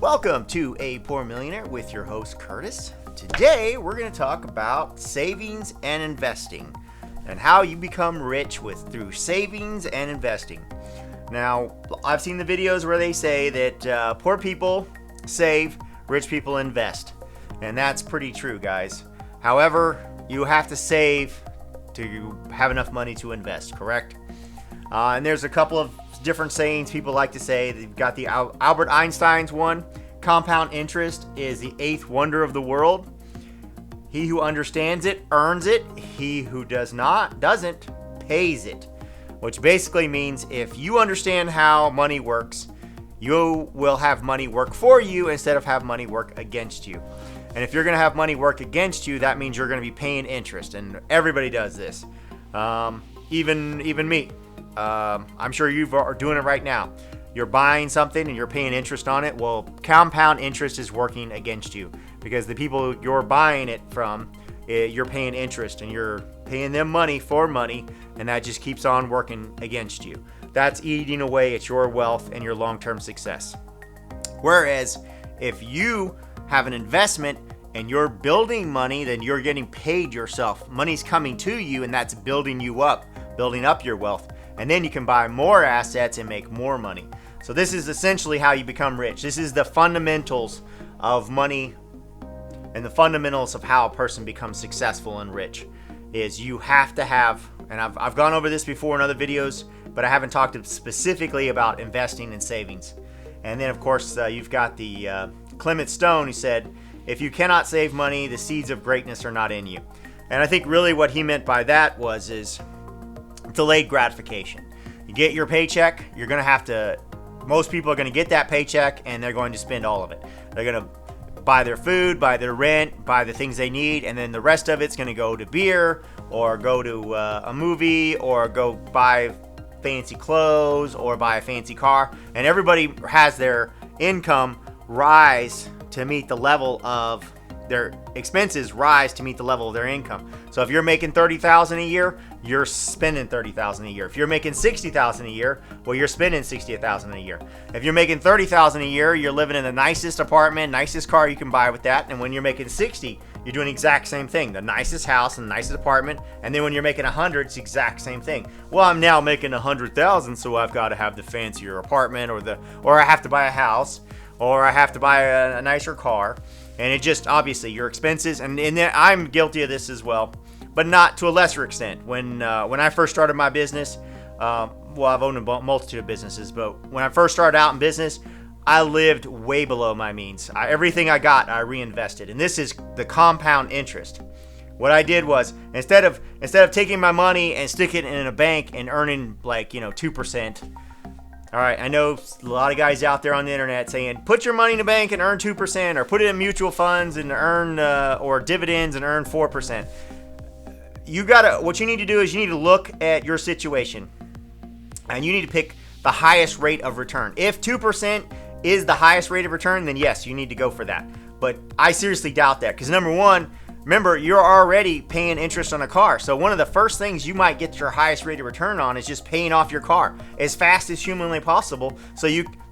Welcome to A Poor Millionaire with your host Curtis. Today we're going to talk about savings and investing and how you become rich through savings and investing. Now, I've seen the videos where they say that poor people save, rich people invest. And that's pretty true, guys. However, you have to save to have enough money to invest, correct? And there's a couple of different sayings people like to say. They've got the Albert Einstein's one: compound interest is the eighth wonder of the world. He who understands it earns it. He who doesn't pays it. Which basically means if you understand how money works, you will have money work for you instead of have money work against you. And if you're going to have money work against you, that means you're going to be paying interest. And everybody does this. Even me. I'm sure you are doing it right now. You're buying something and you're paying interest on it. Well, compound interest is working against you because the people you're buying it from, you're paying interest and you're paying them money for money, and that just keeps on working against you. That's eating away at your wealth and your long-term success. Whereas if you have an investment and you're building money, then you're getting paid yourself. Money's coming to you, and that's building you up, building up your wealth. And then you can buy more assets and make more money. So this is essentially how you become rich. This is the fundamentals of money and the fundamentals of how a person becomes successful and rich. Is you have to have, and I've gone over this before in other videos, but I haven't talked specifically about investing and savings. And then of course you've got the Clement Stone who said, if you cannot save money, the seeds of greatness are not in you. And I think really what he meant by that is delayed gratification. You get your paycheck, you're going to have to, most people are going to get that paycheck and they're going to spend all of it. They're going to buy their food, buy their rent, buy the things they need, and then the rest of it's going to go to beer or go to a movie or go buy fancy clothes or buy a fancy car. And everybody has their income rise to meet the level of their expenses rise to meet the level of their income. So if you're making $30,000 a year, you're spending $30,000 a year. If you're making $60,000 a year, well, you're spending $60,000 a year. If you're making $30,000 a year, you're living in the nicest apartment, nicest car you can buy with that. And when you're making 60, you're doing the exact same thing. The nicest house and the nicest apartment. And then when you're making 100, it's the exact same thing. Well, I'm now making 100,000, so I've got to have the fancier apartment or I have to buy a house or I have to buy a nicer car. And it just, obviously, your expenses, and I'm guilty of this as well, but not to a lesser extent. When I first started my business, well, I've owned a multitude of businesses, but when I first started out in business, I lived way below my means. Everything I got, I reinvested, and this is the compound interest. What I did was, instead of taking my money and sticking it in a bank and earning 2%, all right, I know a lot of guys out there on the internet saying, put your money in the bank and earn 2%, or put it in mutual funds and earn, or dividends and earn 4%. What you need to do is you need to look at your situation and you need to pick the highest rate of return. If 2% is the highest rate of return, then yes, you need to go for that. But I seriously doubt that because number one, remember, you're already paying interest on a car. So one of the first things you might get your highest rate of return on is just paying off your car as fast as humanly possible.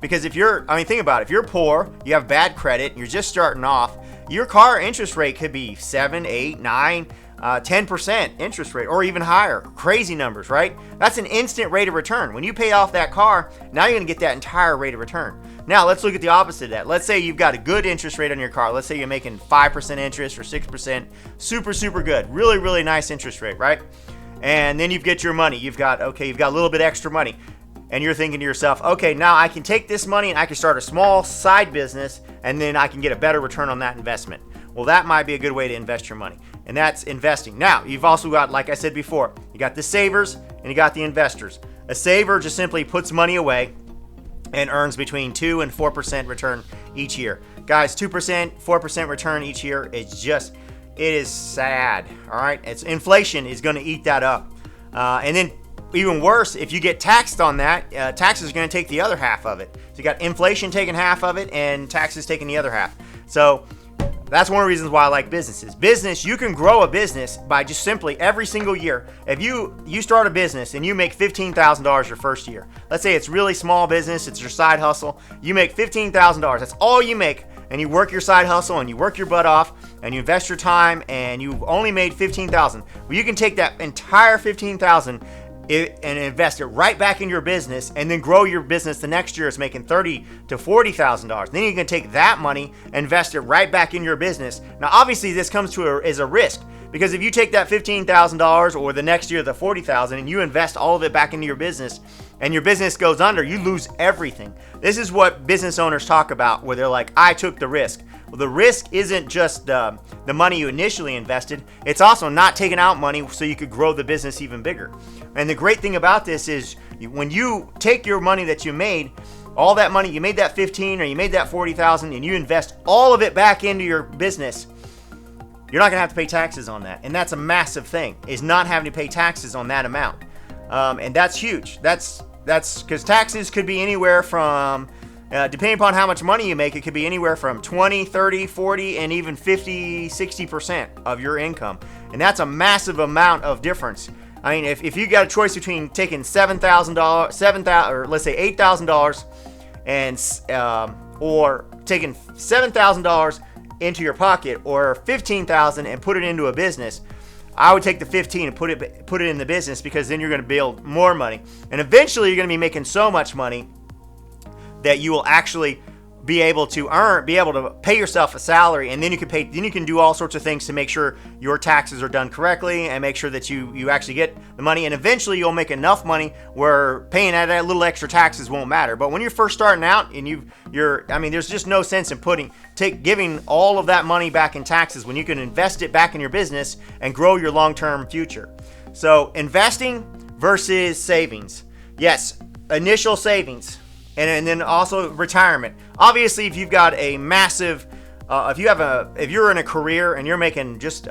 Because think about it. If you're poor, you have bad credit, you're just starting off, your car interest rate could be 7, 8, 9, 10% interest rate or even higher. Crazy numbers, right? That's an instant rate of return. When you pay off that car, now you're going to get that entire rate of return. Now, let's look at the opposite of that. Let's say you've got a good interest rate on your car. Let's say you're making 5% interest or 6%. Super, super good. Really, really nice interest rate, right? And then you get your money. You've got a little bit extra money. And you're thinking to yourself, okay, now I can take this money and I can start a small side business and then I can get a better return on that investment. Well, that might be a good way to invest your money. And that's investing. Now, you've also got, like I said before, you got the savers and you got the investors. A saver just simply puts money away and earns between 2 and 4% return each year. Guys, 2%, 4% return each year, it is sad, all right? Inflation is going to eat that up. And then even worse, if you get taxed on that, taxes are going to take the other half of it. So you got inflation taking half of it and taxes taking the other half. So That's one of the reasons why I like businesses. Business, you can grow a business by just simply every single year. If you start a business and you make $15,000 your first year, let's say it's really small business, it's your side hustle, you make $15,000. That's all you make, and you work your side hustle and you work your butt off and you invest your time and you've only made $15,000. Well, you can take that entire $15,000 and invest it right back in your business, and then grow your business the next year is making $30,000 to $40,000. Then you can take that money, invest it right back in your business. Now, obviously, this comes to is a risk, because if you take that $15,000 or the next year the $40,000 and you invest all of it back into your business, and your business goes under, you lose everything. This is what business owners talk about, where they're like, I took the risk. Well, the risk isn't just the money you initially invested. It's also not taking out money so you could grow the business even bigger. And the great thing about this is when you take your money that you made, all that money, you made that 15 or you made that 40,000, and you invest all of it back into your business, you're not going to have to pay taxes on that. And that's a massive thing, is not having to pay taxes on that amount. And that's huge. That's because taxes could be anywhere from, depending upon how much money you make, it could be anywhere from 20, 30, 40, and even 50, 60% of your income. And that's a massive amount of difference. I mean, if you got a choice between taking $7,000, or let's say $8,000, and or taking $7,000 into your pocket, or $15,000 and put it into a business, I would take the 15 and put it in the business, because then you're going to build more money, and eventually you're going to be making so much money that you will actually be able to pay yourself a salary, and then you can do all sorts of things to make sure your taxes are done correctly and make sure that you actually get the money, and eventually you'll make enough money where paying that little extra taxes won't matter. But when you're first starting out and there's just no sense in giving all of that money back in taxes when you can invest it back in your business and grow your long-term future. So investing versus savings. Yes, initial savings. And then also retirement. Obviously, if you've got a massive, if you're in a career and you're making just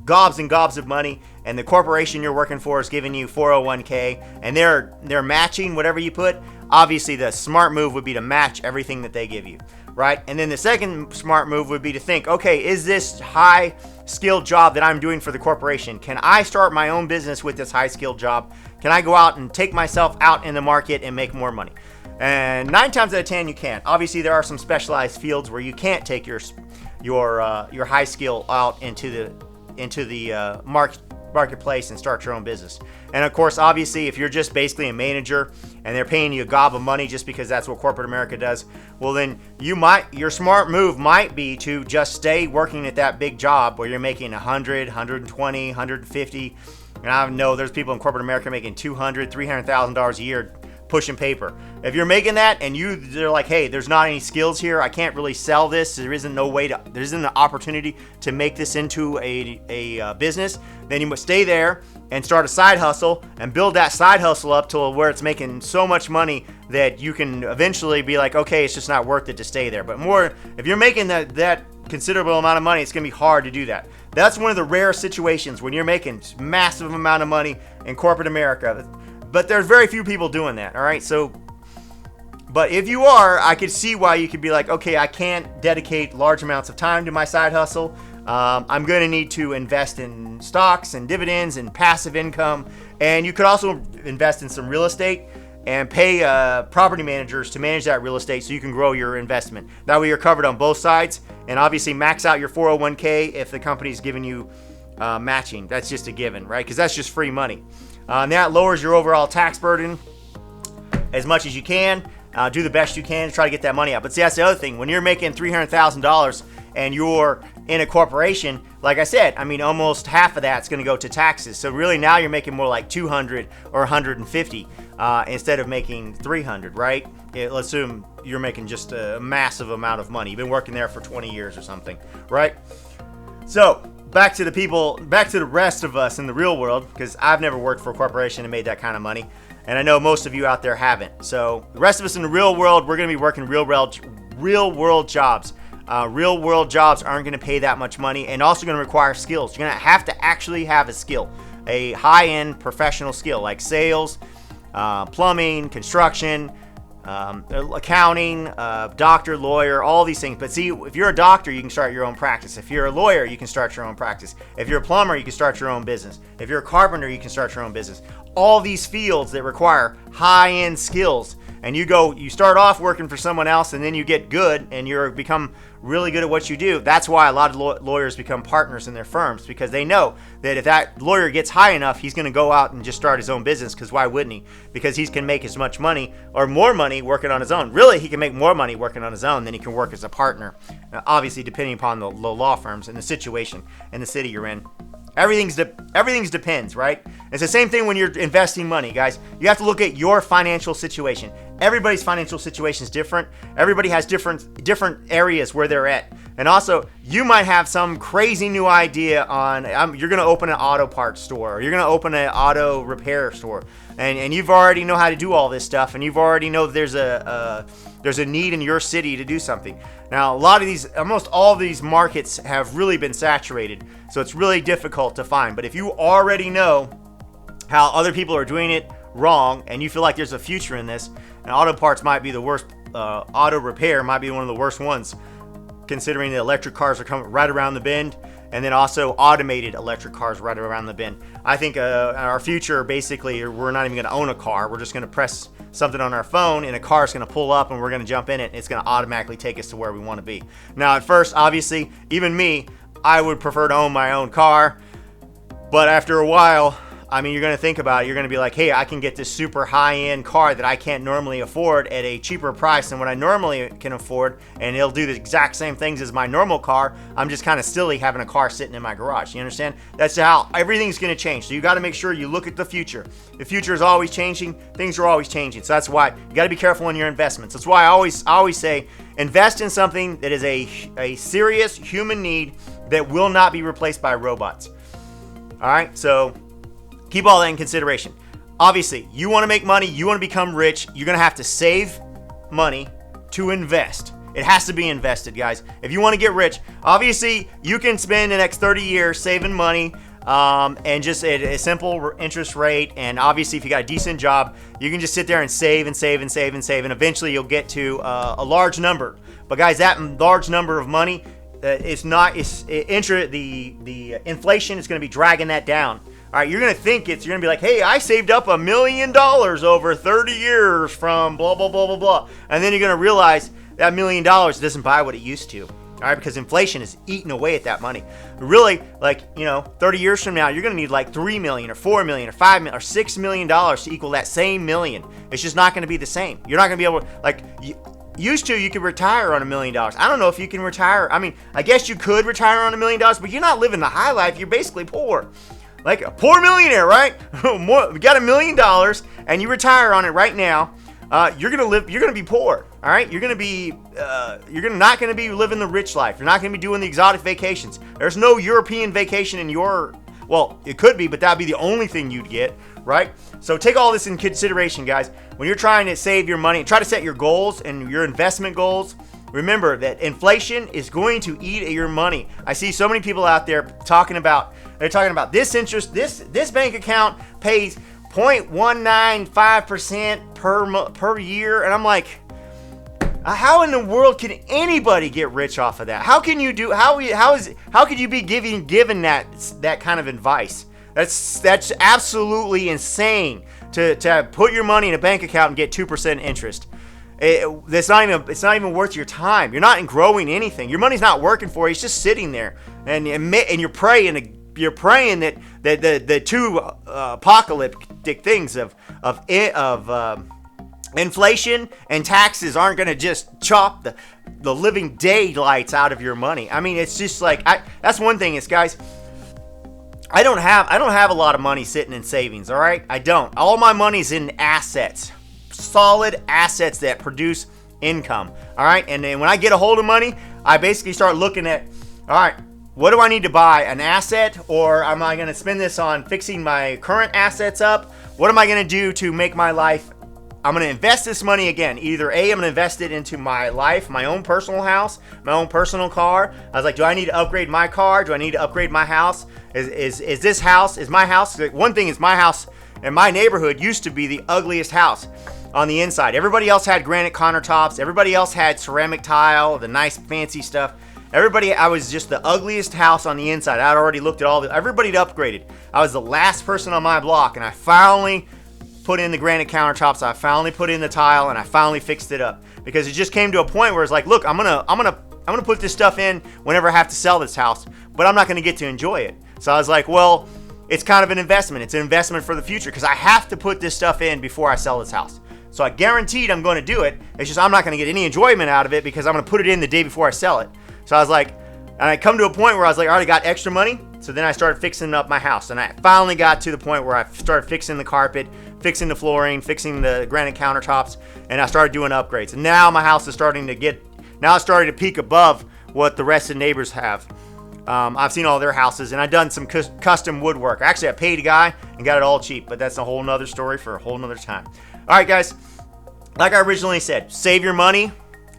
gobs and gobs of money, and the corporation you're working for is giving you 401k, and they're matching whatever you put, obviously the smart move would be to match everything that they give you, right? And then the second smart move would be to think, okay, is this high skilled job that I'm doing for the corporation, can I start my own business with this high skilled job? Can I go out and take myself out in the market and make more money? And 9 times out of 10, you can. Obviously, there are some specialized fields where you can't take your high skill out into the marketplace and start your own business. And of course, obviously, if you're just basically a manager and they're paying you a gob of money just because that's what corporate America does, well, then your smart move might be to just stay working at that big job where you're making 100, 120, 150. And I know there's people in corporate America making $200,000, $300,000 a year pushing paper. If you're making that and they're like, hey, there's not any skills here, I can't really sell this, there isn't an opportunity to make this into a business, then you must stay there and start a side hustle and build that side hustle up to where it's making so much money that you can eventually be like, okay, it's just not worth it to stay there. But more, if you're making that considerable amount of money, it's going to be hard to do that. That's one of the rare situations when you're making massive amount of money in corporate America. But there's very few people doing that, all right? So, but if you are, I could see why you could be like, okay, I can't dedicate large amounts of time to my side hustle. I'm going to need to invest in stocks and dividends and passive income. And you could also invest in some real estate and pay property managers to manage that real estate so you can grow your investment. That way you're covered on both sides. And obviously max out your 401k if the company's giving you matching. That's just a given, right? Because that's just free money. And that lowers your overall tax burden as much as you can. Do the best you can to try to get that money out. But see, that's the other thing. When you're making $300,000 and you're in a corporation, like I said, I mean, almost half of that's going to go to taxes. So really now you're making more like 200 or 150 instead of making 300, right? Let's assume you're making just a massive amount of money. You've been working there for 20 years or something, right? So back to the rest of us in the real world, because I've never worked for a corporation and made that kind of money. And I know most of you out there haven't. So the rest of us in the real world, we're going to be working real world jobs. Real world jobs aren't going to pay that much money and also going to require skills. You're going to have to actually have a skill, a high-end professional skill like sales, plumbing, construction, accounting, doctor, lawyer, all these things. But see, if you're a doctor, you can start your own practice. If you're a lawyer, you can start your own practice. If you're a plumber, you can start your own business. If you're a carpenter, you can start your own business. All these fields that require high-end skills. And you start off working for someone else, and then you get good, and you become really good at what you do. That's why a lot of lawyers become partners in their firms, because they know that if that lawyer gets high enough, he's going to go out and just start his own business, because why wouldn't he? Because he can make as much money or more money working on his own. Really, he can make more money working on his own than he can work as a partner. Now, obviously, depending upon the law firms and the situation and the city you're in. Everything's depends, right? It's the same thing when you're investing money, guys. You have to look at your financial situation. Everybody's financial situation is different. Everybody has different areas where they're at. And also, you might have some crazy new idea on, you're going to open an auto parts store, or you're going to open an auto repair store. And you've already know how to do all this stuff, and you've already know there's a need in your city to do something. Now, almost all of these markets have really been saturated, so it's really difficult to find. But if you already know how other people are doing it wrong, and you feel like there's a future in this, and auto parts might be the worst, auto repair might be one of the worst ones, considering the electric cars are coming right around the bend, and then also automated electric cars right around the bend. I think our future, basically, we're not even going to own a car. We're just going to press something on our phone, and a car is going to pull up, and we're going to jump in it, and it's going to automatically take us to where we want to be. Now, at first, obviously, even me, I would prefer to own my own car, but after a while, I mean, you're going to think about it. You're going to be like, hey, I can get this super high-end car that I can't normally afford at a cheaper price than what I normally can afford, and it'll do the exact same things as my normal car. I'm just kind of silly having a car sitting in my garage. You understand? That's how everything's going to change. So you got to make sure you look at the future. The future is always changing. Things are always changing. So that's why you got to be careful in your investments. That's why I always say invest in something that is a serious human need that will not be replaced by robots. All right? So keep all that in consideration. Obviously, you want to make money, you want to become rich, you're going to have to save money to invest. It has to be invested, guys. If you want to get rich, obviously, you can spend the next 30 years saving money and just at a simple interest rate. And obviously, if you got a decent job, you can just sit there and save and save and save and save. And eventually, you'll get to a large number. But guys, that large number of money, the inflation is going to be dragging that down. All right, you're going to think you're going to be like, hey, I saved up $1 million over 30 years from blah, blah, blah, blah, blah. And then you're going to realize that $1 million doesn't buy what it used to. All right, because inflation is eating away at that money. Really, 30 years from now, you're going to need like $3 million or $4 million or $5 million or $6 million to equal that same million. It's just not going to be the same. You're not going to be able to, used to, you could retire on $1 million. I don't know if you can retire. I mean, I guess you could retire on $1 million, but you're not living the high life. You're basically poor. Like a poor millionaire, right? You got $1 million and you retire on it right now. You're gonna be poor. All right, you're not gonna be living the rich life. You're not gonna be doing the exotic vacations. There's no European vacation in well, it could be, but that'd be the only thing you'd get, right? So take all this in consideration, guys. When you're trying to save your money, try to set your goals and your investment goals. Remember that inflation is going to eat at your money. I see so many people out there talking about this interest, this bank account pays 0.195% per year, and I'm like, how in the world can anybody get rich off of that? How can you do? How could you be given that kind of advice? That's absolutely insane to put your money in a bank account and get 2% interest. It's not even worth your time. You're not growing anything. Your money's not working for you. It's just sitting there, and you're praying. You're praying that the two apocalyptic things of inflation and taxes aren't going to just chop the living daylights out of your money. I mean, it's just like that's one thing. Is guys, I don't have a lot of money sitting in savings. All right, I don't. All my money's in assets. Solid assets that produce income. All right, and then when I get a hold of money, I basically start looking at, all right, what do I need to buy? An asset, or am I going to spend this on fixing my current assets up? What am I going to do to make my life? I'm going to invest this money again. Either A, I'm going to invest it into my life, my own personal house, my own personal car. I was like, do I need to upgrade my car? Do I need to upgrade my house? Is my house? One thing is, my house in my neighborhood used to be the ugliest house. on the inside. Everybody else had granite countertops. Everybody else had ceramic tile, the nice fancy stuff. I was just the ugliest house on the inside. I'd already looked at everybody had upgraded. I was the last person on my block, and I finally put in the granite countertops. I finally put in the tile, and I finally fixed it up, because it just came to a point where it's like, look, I'm gonna put this stuff in whenever I have to sell this house, but I'm not gonna get to enjoy it. So I was like, well, it's kind of an investment. It's an investment for the future, because I have to put this stuff in before I sell this house. So I guaranteed I'm going to do it. It's just I'm not going to get any enjoyment out of it, because I'm going to put it in the day before I sell it. So I was like, and I come to a point where I was like, I already got extra money. So then I started fixing up my house, and I finally got to the point where I started fixing the carpet, fixing the flooring, fixing the granite countertops, and I started doing upgrades. And now my house is starting to peak above what the rest of the neighbors have. I've seen all their houses, and I've done some custom woodwork. Actually, I paid a guy and got it all cheap, but that's a whole nother story for a whole nother time. All right, guys, like I originally said, save your money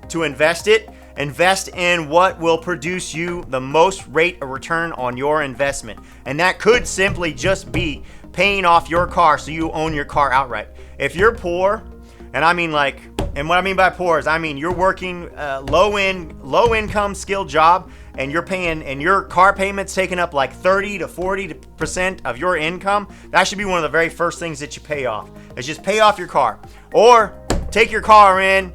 to invest it. Invest in what will produce you the most rate of return on your investment. And that could simply just be paying off your car so you own your car outright. If you're poor, and what I mean by poor is, I mean you're working low income skilled job, and your car payment's taking up like 30 to 40% of your income. That should be one of the very first things that you pay off. Is just pay off your car, or take your car in,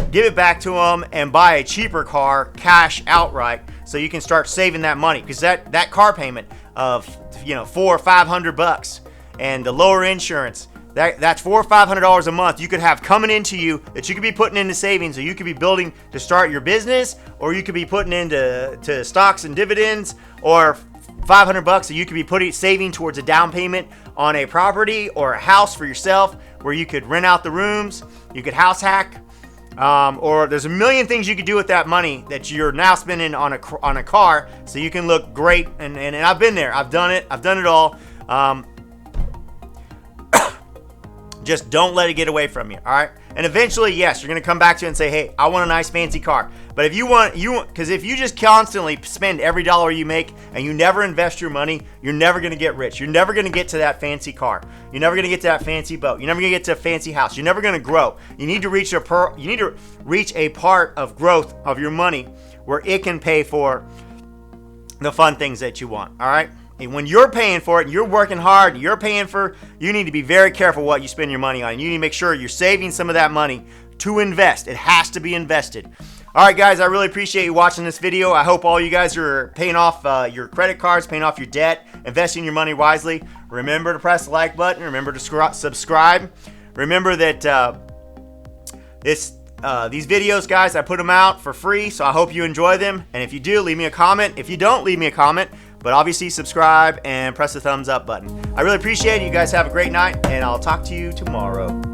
give it back to them, and buy a cheaper car cash outright, so you can start saving that money, because that car payment of $400 or $500 and the lower insurance, that's $400 or $500 a month you could have coming into you, that you could be putting into savings, or you could be building to start your business, or you could be putting into stocks and dividends, or $500 that you could be saving towards a down payment on a property or a house for yourself, where you could rent out the rooms, you could house hack, or there's a million things you could do with that money that you're now spending on a car, so you can look great. And I've been there. I've done it all. Just don't let it get away from you, all right? And eventually, yes, you're going to come back to it and say, hey, I want a nice fancy car. But if because if you just constantly spend every dollar you make and you never invest your money, you're never going to get rich. You're never going to get to that fancy car. You're never going to get to that fancy boat. You're never going to get to a fancy house. You're never going to grow. You need to reach a part of growth of your money where it can pay for the fun things that you want, all right? And when you're paying for it and you're working hard and you need to be very careful what you spend your money on. You need to make sure you're saving some of that money to invest. It has to be invested. All right, guys, I really appreciate you watching this video. I hope all you guys are paying off your credit cards, paying off your debt, investing your money wisely. Remember to press the like button. Remember to subscribe. Remember that these videos, guys, I put them out for free, so I hope you enjoy them. And if you do, leave me a comment. If you don't, leave me a comment. But obviously, subscribe and press the thumbs up button. I really appreciate it. You guys have a great night, and I'll talk to you tomorrow.